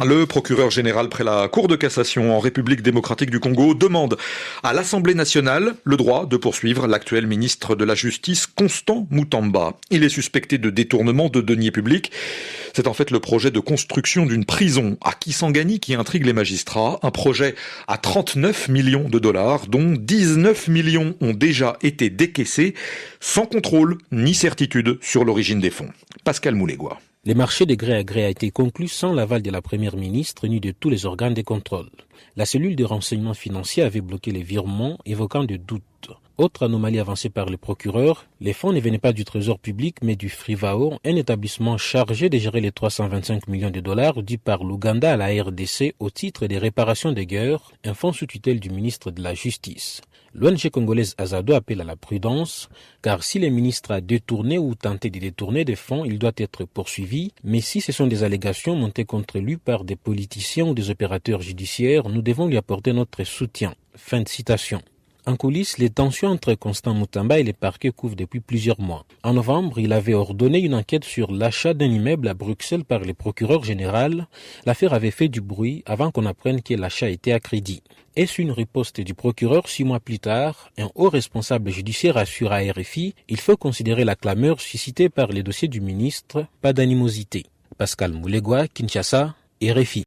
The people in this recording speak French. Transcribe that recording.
Le procureur général près la Cour de cassation en République démocratique du Congo demande à l'Assemblée nationale le droit de poursuivre l'actuel ministre de la Justice, Constant Mutamba. Il est suspecté de détournement de deniers publics. C'est en fait le projet de construction d'une prison à Kisangani qui intrigue les magistrats. Un projet à 39 millions de dollars, dont 19 millions ont déjà été décaissés, sans contrôle ni certitude sur l'origine des fonds. Pascal Moulégois. Le marché de gré à gré a été conclu sans l'aval de la première ministre ni de tous les organes de contrôle. La cellule de renseignement financier avait bloqué les virements, évoquant des doutes. Autre anomalie avancée par le procureur, les fonds ne venaient pas du trésor public mais du Frivao, un établissement chargé de gérer les 325 millions de dollars dus par l'Ouganda à la RDC au titre des réparations des guerres, un fonds sous tutelle du ministre de la Justice. L'ONG congolaise Azado appelle à la prudence, car si le ministre a détourné ou tenté de détourner des fonds, il doit être poursuivi, mais si ce sont des allégations montées contre lui par des politiciens ou des opérateurs judiciaires, nous devons lui apporter notre soutien. Fin de citation. En coulisses, les tensions entre Constant Mutamba et les parquets couvrent depuis plusieurs mois. En novembre, il avait ordonné une enquête sur l'achat d'un immeuble à Bruxelles par le procureur général. L'affaire avait fait du bruit avant qu'on apprenne que l'achat était à crédit. Est-ce une riposte du procureur 6 mois plus tard? Un haut responsable judiciaire assure à RFI, il faut considérer la clameur suscitée par les dossiers du ministre, pas d'animosité. Pascal Moulégois, Kinshasa, RFI.